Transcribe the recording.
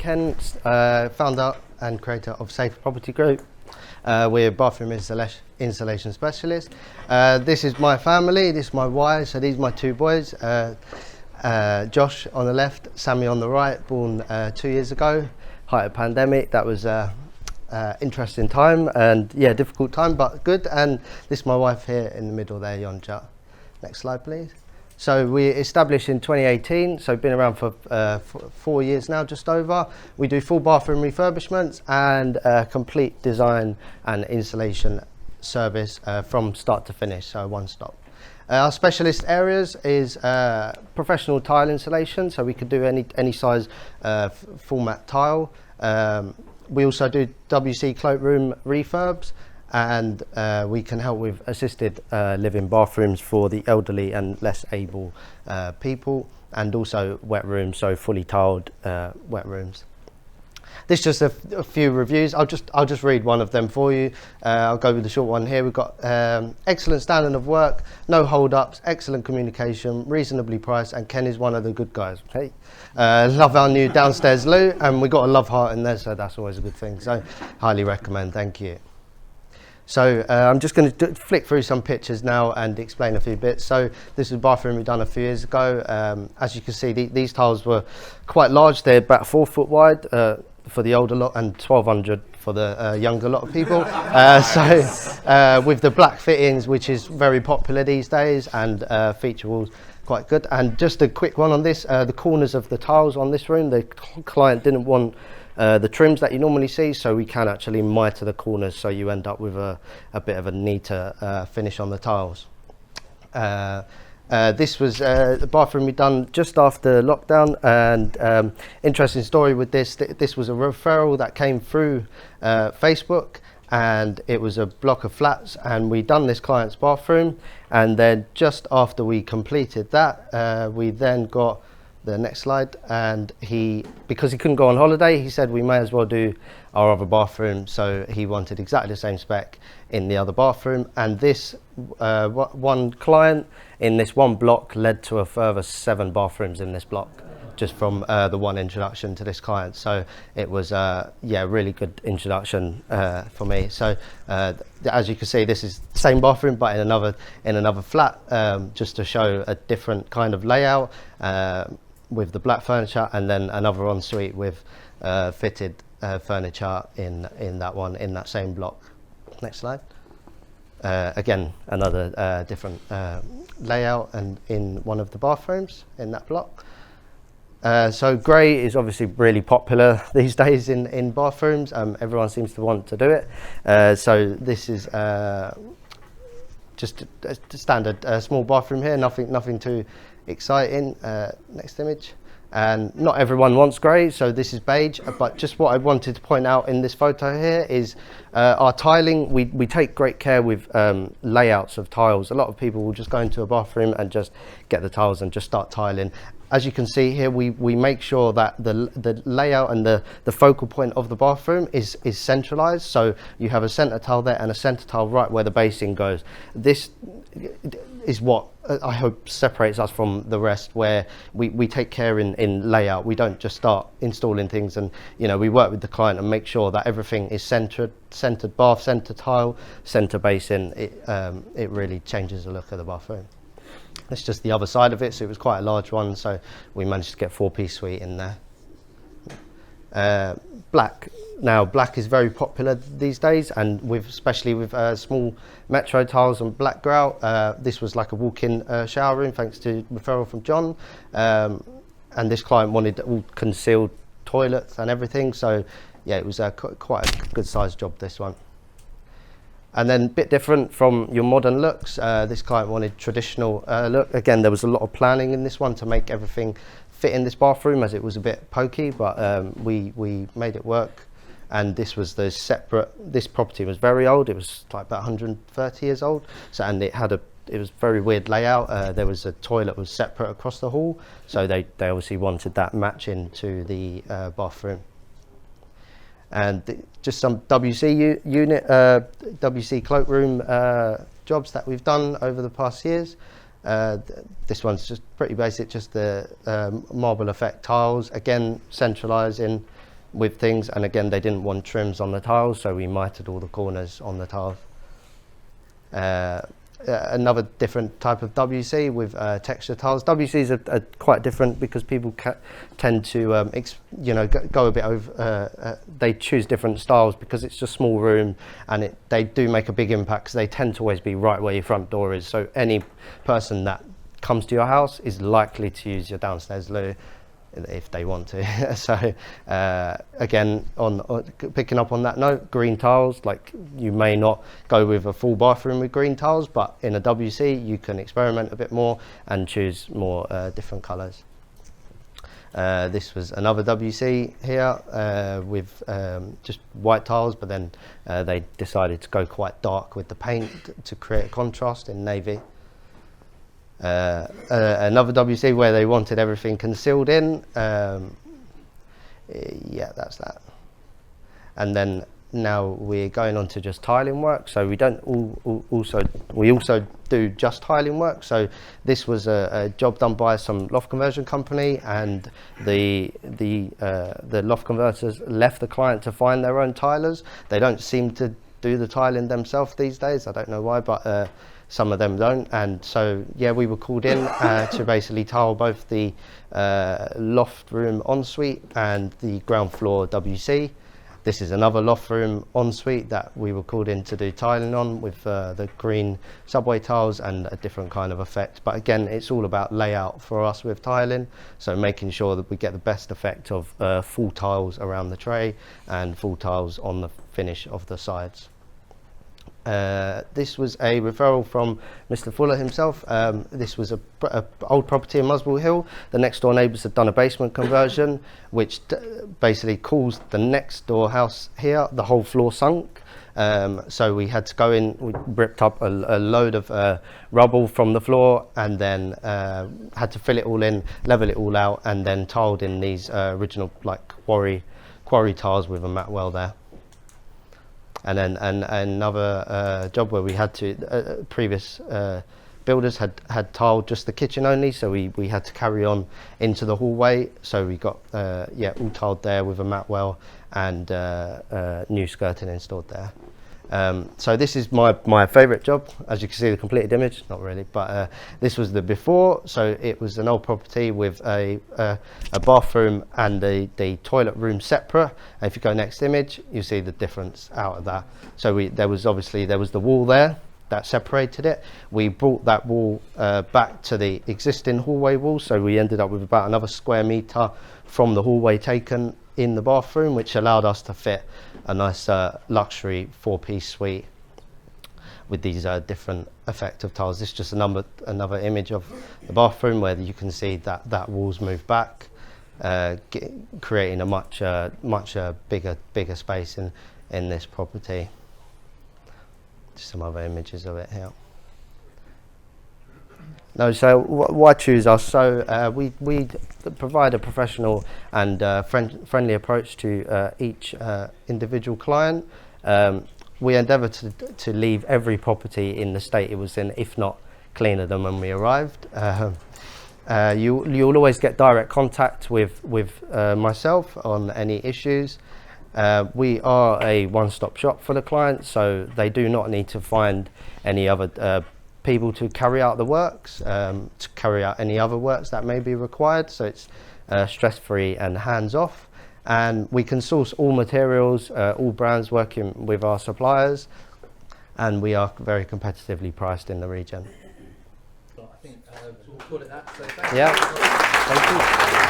Ken, founder and creator of Safe Property Group. We're bathroom installation specialists. This is my family, this is my wife, so these are my two boys. Josh on the left, Sammy on the right, born 2 years ago, height of pandemic. That was interesting time and yeah, difficult time, but good. And this is my wife here in the middle there, Yonja. Next slide, please. So we established in 2018, so been around for 4 years now, just over. We do full bathroom refurbishments and complete design and installation service from start to finish, so one stop. Our specialist areas is professional tile installation, so we could do any size format tile. We also do WC cloakroom refurbs, and we can help with assisted living bathrooms for the elderly and less able people, and also wet rooms, so fully tiled wet rooms. This is just a few reviews. I'll just read one of them for you. I'll go with the short one here. We've got excellent standard of work, no hold-ups, excellent communication, reasonably priced, and Ken is one of the good guys. Hey, love our new downstairs loo, and we got a love heart in there, so that's always a good thing. So highly recommend. Thank you. So I'm just going to flick through some pictures now and explain a few bits. So this is a bathroom we done a few years ago. As you can see, these tiles were quite large. They're about 4 foot wide for the older lot and 1200 for the younger lot of people. With the black fittings, which is very popular these days, and feature walls, quite good. And just a quick one on this, the corners of the tiles on this room, the client didn't want the trims that you normally see, so we can actually mitre the corners, so you end up with a bit of a neater finish on the tiles. This was the bathroom we done just after lockdown, and interesting story with this. This was a referral that came through Facebook, and it was a block of flats, and we done this client's bathroom, and then just after we completed that, we then got the next slide, and because he couldn't go on holiday, he said we may as well do our other bathroom, so he wanted exactly the same spec in the other bathroom. And this one client in this one block led to a further 7 bathrooms in this block, just from the one introduction to this client. So it was yeah, really good introduction for me. So as you can see, this is the same bathroom but in another flat, just to show a different kind of layout with the black furniture, and then another ensuite with fitted furniture in that same block. Next slide. Again, another different layout, and in one of the bathrooms in that block. So grey is obviously really popular these days in bathrooms. Everyone seems to want to do it. So this is just a standard small bathroom here, nothing too exciting. Next image. And not everyone wants grey, so this is beige, but just what I wanted to point out in this photo here is our tiling. We take great care with layouts of tiles. A lot of people will just go into a bathroom and just get the tiles and just start tiling. As you can see here, we make sure that the layout and the focal point of the bathroom is centralized, so you have a center tile there and a center tile right where the basin goes. This is what I hope separates us from the rest, where we take care in layout. We don't just start installing things, and we work with the client and make sure that everything is centered bath, center tile, center basin. It really changes the look of the bathroom. That's just the other side of it, so it was quite a large one, so we managed to get 4-piece suite in there. Black. Now, black is very popular these days, and especially with small metro tiles and black grout. This was like a walk-in shower room, thanks to referral from John. And this client wanted all concealed toilets and everything, so yeah, it was quite a good sized job, this one. And then a bit different from your modern looks, this client wanted traditional look. Again, there was a lot of planning in this one to make everything fit in this bathroom, as it was a bit pokey, but we made it work. And this was this property was very old. It was like about 130 years old. So, and it was very weird layout. There was a toilet was separate across the hall. So they obviously wanted that matching to the bathroom. And just some WC cloakroom jobs that we've done over the past years. This one's just pretty basic, just the marble effect tiles, again centralising with things, and again they didn't want trims on the tiles, so we mitered all the corners on the tiles. Another different type of WC with texture tiles. WCs are quite different because people tend to go a bit over, they choose different styles because it's a small room, and they do make a big impact because they tend to always be right where your front door is, so any person that comes to your house is likely to use your downstairs loo if they want to. So again, on picking up on that note, green tiles, like you may not go with a full bathroom with green tiles, but in a WC you can experiment a bit more and choose more different colours. This was another WC here with just white tiles, but then they decided to go quite dark with the paint to create a contrast in navy. Another WC where they wanted everything concealed in. Yeah, that's that. And then now we're going on to just tiling work. So we don't we also do just tiling work. So this was a job done by some loft conversion company, and the loft converters left the client to find their own tilers. They don't seem to do the tiling themselves these days. I don't know why, but some of them don't. And so yeah, we were called in to basically tile both the loft room ensuite and the ground floor WC. This is another loft room ensuite that we were called in to do tiling on with the green subway tiles and a different kind of effect. But again, it's all about layout for us with tiling, so making sure that we get the best effect of full tiles around the tray and full tiles on the finish of the sides. This was a referral from Mr. Fuller himself. This was a old property in Muswell Hill. The next door neighbours had done a basement conversion, which basically caused the next door house here, the whole floor sunk. So we had to go in, we ripped up a load of rubble from the floor, and then had to fill it all in, level it all out, and then tiled in these original like quarry tiles with a mat well there. And then another job where we had to, previous builders had tiled just the kitchen only, so we had to carry on into the hallway. So we got all tiled there with a mat well and new skirting installed there. So this is my favourite job. As you can see, the completed image, not really, but this was the before. So it was an old property with a bathroom and the toilet room separate. And if you go next image, you see the difference out of that. So there was the wall there that separated it. We brought that wall back to the existing hallway wall. So we ended up with about another square metre from the hallway taken in the bathroom, which allowed us to fit a nice luxury 4-piece suite with these different effective tiles. This is just another image of the bathroom where you can see that wall's moved back, creating a much bigger space in this property. Just some other images of it here. No, so why choose us? So we provide a professional and friendly approach to each individual client. We endeavour to leave every property in the state it was in, if not cleaner than when we arrived. You'll always get direct contact with myself on any issues. We are a one-stop shop for the client, so they do not need to find any other people to carry out the works, to carry out any other works that may be required. So it's stress-free and hands-off. And we can source all materials, all brands, working with our suppliers, and we are very competitively priced in the region. I think we'll call it that. So thank you. Thank you.